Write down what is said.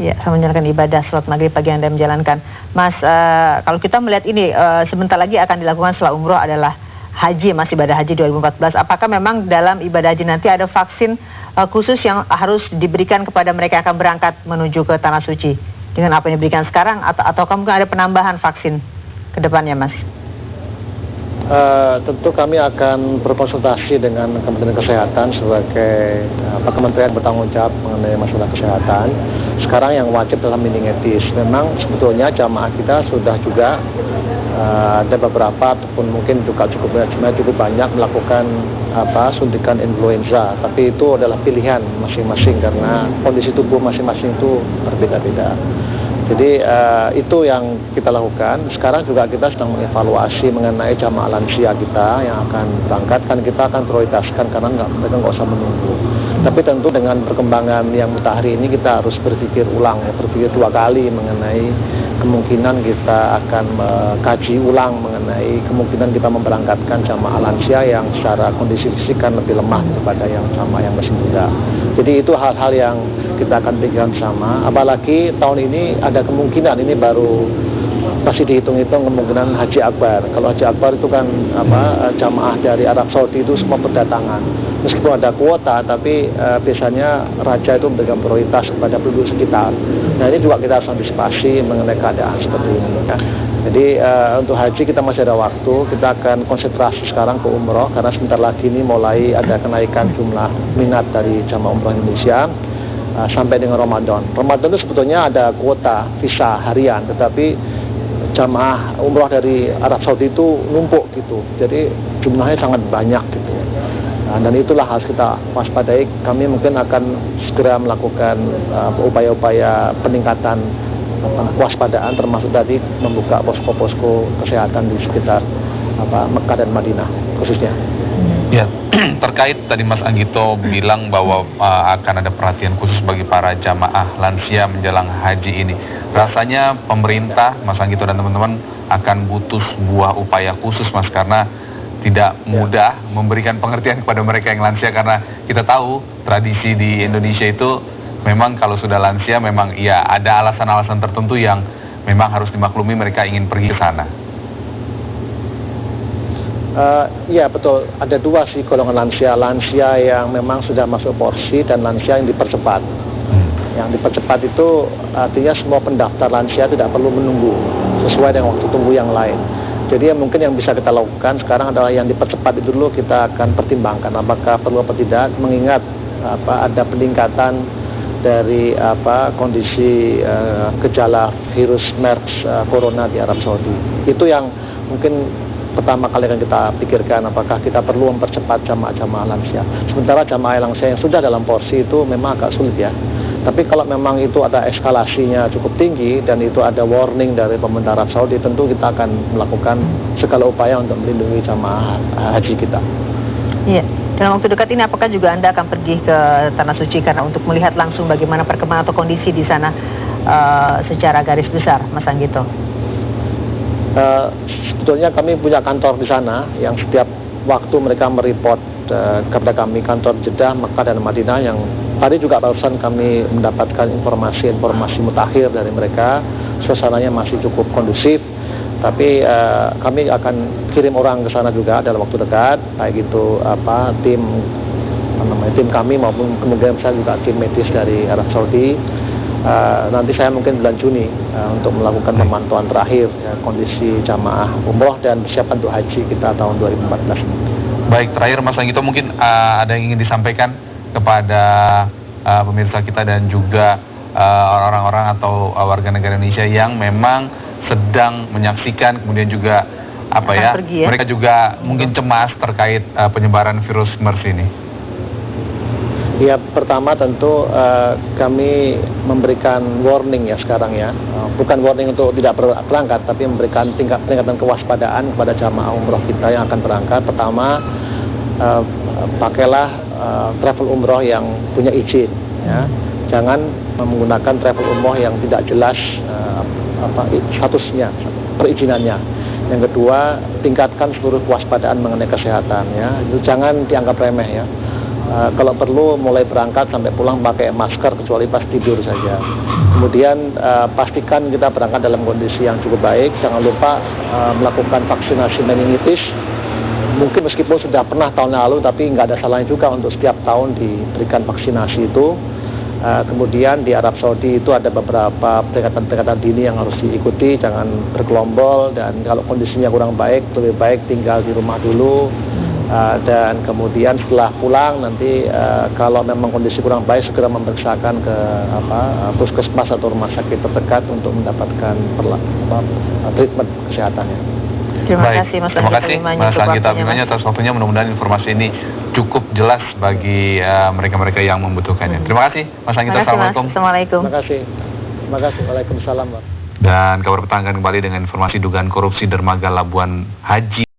Ya, sama menjalankan ibadah sholat maghrib pagi yang Anda menjalankan. Mas, kalau kita melihat ini, sebentar lagi akan dilakukan setelah umroh adalah haji, Mas, ibadah haji 2014. Apakah memang dalam ibadah haji nanti ada vaksin khusus yang harus diberikan kepada mereka yang akan berangkat menuju ke Tanah Suci? Dengan apa yang diberikan sekarang, atau mungkin ada penambahan vaksin ke depannya, Mas? Tentu kami akan berkonsultasi dengan Kementerian Kesehatan sebagai kementerian bertanggung jawab mengenai masalah kesehatan. Sekarang yang wajib adalah meningitis. Memang sebetulnya jamaah kita sudah juga ada beberapa ataupun mungkin juga cukup banyak melakukan suntikan influenza. Tapi itu adalah pilihan masing-masing karena kondisi tubuh masing-masing itu berbeda-beda. Jadi itu yang kita lakukan. Sekarang juga kita sedang mengevaluasi mengenai jamaah lansia kita yang akan berangkat. Kan kita akan prioritaskan karena mereka nggak usah menunggu. Tapi tentu dengan perkembangan yang mutakhir ini kita harus berpikir ulang, berpikir 2 kali mengenai kemungkinan kita akan mengkaji ulang mengenai kemungkinan kita memberangkatkan jamaah lansia yang secara kondisi fisik kan lebih lemah daripada yang jamaah yang masih muda. Jadi itu hal-hal yang kita akan pikirkan sama. Apalagi tahun ini ada kemungkinan, ini baru masih dihitung-hitung kemungkinan Haji Akbar. Kalau Haji Akbar itu kan jamaah dari Arab Saudi itu semua berdatangan. Meskipun ada kuota, tapi biasanya raja itu memberikan prioritas kepada penduduk sekitar. Nah ini juga kita harus antisipasi mengenai keadaan seperti ini. Ya. Jadi untuk haji kita masih ada waktu. Kita akan konsentrasi sekarang ke umroh karena sebentar lagi ini mulai ada kenaikan jumlah minat dari jamaah umroh Indonesia. Sampai dengan Ramadan. Ramadan itu sebetulnya ada kuota visa harian, tetapi jamaah umroh dari Arab Saudi itu numpuk gitu. Jadi jumlahnya sangat banyak gitu. Dan itulah harus kita waspadai. Kami mungkin akan segera melakukan upaya-upaya peningkatan kewaspadaan, termasuk tadi membuka posko-posko kesehatan di sekitar Mekah dan Madinah khususnya. Ya, terkait tadi Mas Anggito bilang bahwa akan ada perhatian khusus bagi para jamaah lansia menjelang haji ini. Rasanya pemerintah, Mas Anggito dan teman-teman akan butuh sebuah upaya khusus, Mas, karena tidak mudah memberikan pengertian kepada mereka yang lansia, karena kita tahu tradisi di Indonesia itu memang kalau sudah lansia memang ya ada alasan-alasan tertentu yang memang harus dimaklumi mereka ingin pergi ke sana. Ya betul, ada 2 sih golongan lansia yang memang sudah masuk porsi dan lansia yang dipercepat. Yang dipercepat itu artinya semua pendaftar lansia tidak perlu menunggu sesuai dengan waktu tunggu yang lain. Jadi mungkin yang bisa kita lakukan sekarang adalah yang dipercepat itu dulu kita akan pertimbangkan apakah perlu apa tidak, mengingat ada peningkatan dari kondisi gejala virus MERS corona di Arab Saudi. Itu yang mungkin pertama kali akan kita pikirkan apakah kita perlu mempercepat jamaah lansia. Sementara jamaah lansia yang sudah dalam porsi itu memang agak sulit ya. Tapi kalau memang itu ada eskalasinya cukup tinggi dan itu ada warning dari pemerintah Arab Saudi, tentu kita akan melakukan segala upaya untuk melindungi jamaah haji kita. Iya. Dalam waktu dekat ini apakah juga Anda akan pergi ke Tanah Suci karena untuk melihat langsung bagaimana perkembangan atau kondisi di sana secara garis besar, Mas Anggito? Sebetulnya kami punya kantor di sana yang setiap waktu mereka mereport kepada kami, kantor Jeddah, Mekah dan Madinah, yang tadi juga barusan kami mendapatkan informasi mutakhir dari mereka. Suasananya masih cukup kondusif, tapi kami akan kirim orang ke sana juga dalam waktu dekat, baik itu tim kami maupun kemungkinan besar juga tim medis dari Arab Saudi. Nanti saya mungkin bulan Juni untuk melakukan pemantauan terakhir kondisi jamaah umroh dan persiapan untuk haji kita tahun 2014. Baik, terakhir Mas Anggito mungkin ada yang ingin disampaikan kepada pemirsa kita dan juga orang-orang atau warga negara Indonesia yang memang sedang menyaksikan, kemudian juga mereka juga mungkin cemas terkait penyebaran virus MERS ini. Ya, pertama tentu kami memberikan warning ya sekarang ya, bukan warning untuk tidak berangkat, tapi memberikan peningkatan kewaspadaan kepada jamaah umroh kita yang akan berangkat. Pertama, pakailah travel umroh yang punya izin, ya. Jangan menggunakan travel umroh yang tidak jelas statusnya, perizinannya. Yang kedua, tingkatkan seluruh kewaspadaan mengenai kesehatan, ya. Itu jangan dianggap remeh ya. kalau perlu mulai berangkat sampai pulang pakai masker kecuali pas tidur saja. Kemudian pastikan kita berangkat dalam kondisi yang cukup baik. Jangan lupa melakukan vaksinasi meningitis. Mungkin meskipun sudah pernah tahun lalu, tapi nggak ada salahnya juga untuk setiap tahun diberikan vaksinasi itu. Kemudian di Arab Saudi itu ada beberapa peringatan-peringatan dini yang harus diikuti. Jangan bergelombol, dan kalau kondisinya kurang baik, lebih baik tinggal di rumah dulu. Dan kemudian setelah pulang nanti kalau memang kondisi kurang baik, segera memeriksakan ke puskesmas atau rumah sakit terdekat untuk mendapatkan treatment kesehatannya. Terima kasih Mas Anggito Abimanya atas waktunya. Mudah-mudahan informasi ini cukup jelas bagi mereka-mereka yang membutuhkannya. Terima kasih Mas Anggito. Assalamualaikum. Terima kasih. Waalaikumsalam. Dan kabar petang akan kembali dengan informasi dugaan korupsi dermaga Labuan Haji.